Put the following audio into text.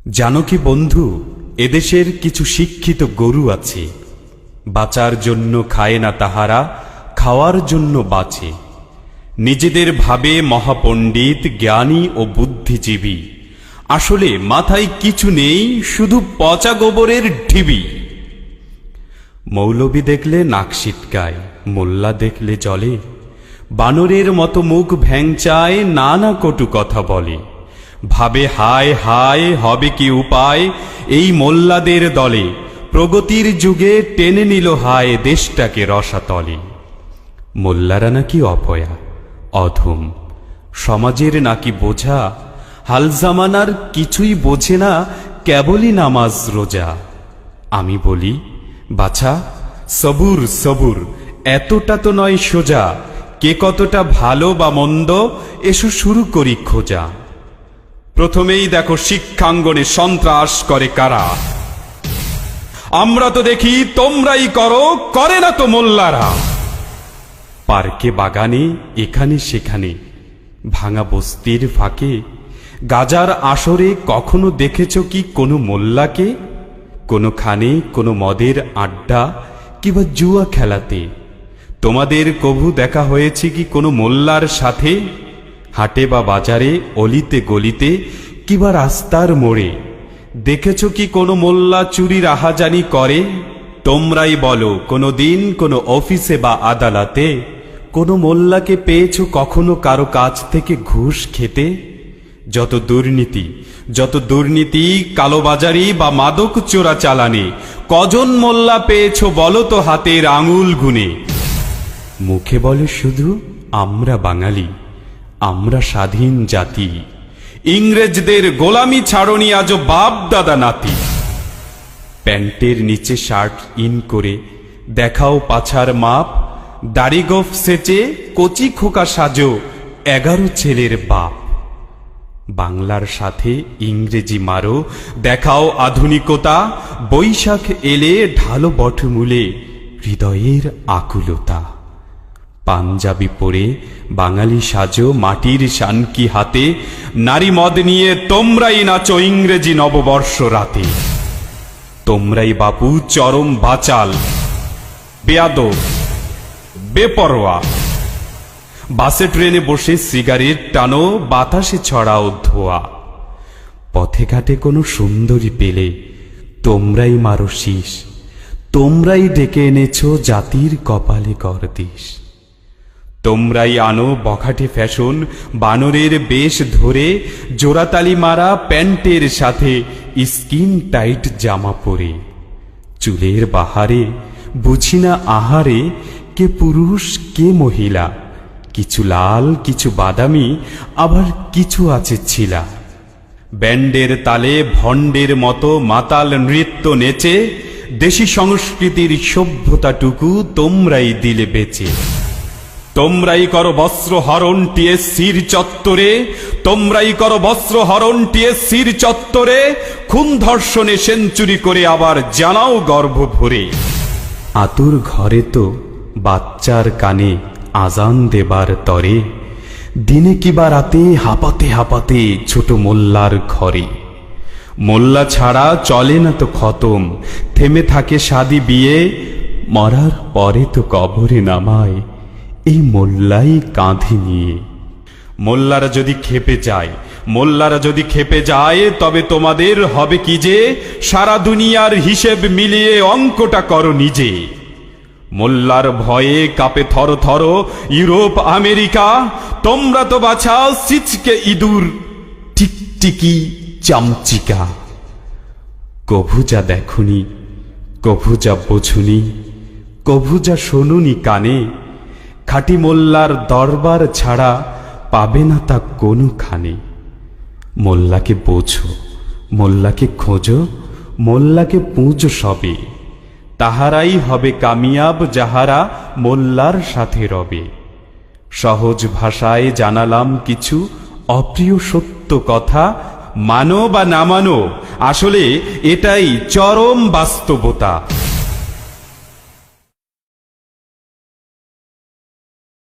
জানো কি বন্ধু, এদেশের কিছু শিক্ষিত গরু আছে, বাঁচার জন্য খায় না তাহারা, খাওয়ার জন্য বাঁচে। নিজেদের ভাবে মহাপণ্ডিত, জ্ঞানী ও বুদ্ধিজীবী, আসলে মাথায় কিছু নেই, শুধু পচা গোবরের ঢিবি। মৌলবি দেখলে নাক সিটকায়, মোল্লা দেখলে জলে, বানরের মতো মুখ ভ্যাংচায়, নানা কটু কথা বলে। ভাবে হায় হায় হবে কি উপায় এই মোল্লাদের দলে, প্রগতির যুগে টেনে নিল হায় দেশটাকে রসাতলে। মোল্লারা নাকি অপয়া, অধম, সমাজের নাকি বোঝা, হাল জামানার কিছুই বোঝে না, কেবলই নামাজ রোজা। আমি বলি বাছা, সবুর সবুর, এতটা তো নয় সোজা, কে কতটা ভালো বা মন্দ এসো শুরু করি খোঁজা। প্রথমেই দেখো শিক্ষাঙ্গনে সন্ত্রাস করে কারা, আমরা তো দেখি তোমরাই করো, করে না তো মোল্লারা। পার্কে বাগানে এখানে সেখানে, ভাঙা বস্তির ফাঁকে, গাজার আসরে কখনো দেখেছ কি কোনো মোল্লাকে? কোনোখানে কোনো মদের আড্ডা কিংবা জুয়া খেলাতে তোমাদের কভু দেখা হয়েছে কি কোনো মোল্লার সাথে? হাটে বা বাজারে, অলিতে গলিতে কিংবা রাস্তার মোড়ে দেখেছ কি কোনো মোল্লা চুরির আহাজানি করে? তোমরাই বলো, কোনো দিন কোনো অফিসে বা আদালতে কোনো মোল্লাকে পেয়েছ কখনো কারো কাছ থেকে ঘুষ খেতে? যত দুর্নীতি, কালোবাজারি বা মাদক চোরা চালানে, কজন মোল্লা পেয়েছ বলো তো হাতের আঙুল গুনে। মুখে বলে শুধু আমরা বাঙালি, আমরা স্বাধীন জাতি, ইংরেজদের গোলামি ছাড়নি আজও বাপ দাদা নাতি। প্যান্টের নিচে শার্ট ইন করে দেখাও পাছার মাপ, দাড়ি গোঁফ সেচে কচি খোকা সাজো 11 ছেলের বাপ। বাংলার সাথে ইংরেজি মারো, দেখাও আধুনিকতা, বৈশাখ এলে ঢালো বটমূলে হৃদয়ের আকুলতা। পাঞ্জাবি পরে বাঙালি সাজো মাটির শানকি হাতে, নারী মদ নিয়ে তোমরাই নাচো ইংরেজি নববর্ষ রাতে। তোমরাই বাপু চরম বাচাল, বেয়াদব, বেপরোয়া, বাসে ট্রেনে বসে সিগারেট টানো, বাতাসে ছড়াও ধোয়া। পথে ঘাটে কোনো সুন্দরী পেলে তোমরাই মারো শীষ, তোমরাই ডেকে এনেছো জাতির কপালে গর্দিশ। তোমরাই আনো বখাটে ফ্যাশন, বানরের বেশ ধরে, জোড়াতালি মারা প্যান্টের সাথে স্কিন টাইট জামা পরে। চুলের বাহারে বুঝি না আহারে, কে পুরুষ কে মহিলা, কিছু লাল কিছু বাদামি, আবার কিছু আছে ছিলা। ব্যান্ডের তালে ভণ্ডের মতো মাতাল নৃত্য নেচে, দেশি সংস্কৃতির সভ্যতাটুকু তোমরাই দিলে বেচে। তোমরাই করো বস্ত্র হরণ টিএসসির চত্বরে, তোমরাই করো বস্ত্র হরণ টিএসসির চত্বরে, খুন ধর্ষণে সেঞ্চুরি করে আবার জানাও গর্ভ ভরে। আতুর ঘরে তো বাচ্চার কানে আজান দেবার তরে, দিনে কিবা রাতে হাঁপাতে হাঁপাতে ছোট মোল্লার ঘরে। মোল্লা ছাড়া চলে না তো খতম, থেমে থাকে শাদি বিয়ে, মরার পরে তো কবরে নামায় এই মোল্লাই কাঁধে নিয়ে। মোল্লারা যদি খেপে যায়, তবে তোমাদের হবে কি যে, সারা দুনিয়ার হিসেব মিলিয়ে অঙ্কটা করো নিজে। মোল্লার ভয়ে কাঁপে থর থর ইউরোপ আমেরিকা, তোমরা তো বাছা সিচকে ইঁদুর, টিকটিকি চামচিকা। কভু যা দেখুনি, কভু যা বোঝুনি, কভু যা শোনুনি কানে, খাঁটি মোল্লার দরবার ছাড়া পাবে না তা কোনোখানে। মোল্লাকে বোঝো, মোল্লাকে খোঁজো, মোল্লাকে পুঁজো সবে, তাহারাই হবে কামিয়াব যাহারা মোল্লার সাথে রবে। সহজ ভাষায় জানালাম কিছু অপ্রিয় সত্য কথা, মানো বা না মানো, আসলে এটাই চরম বাস্তবতা।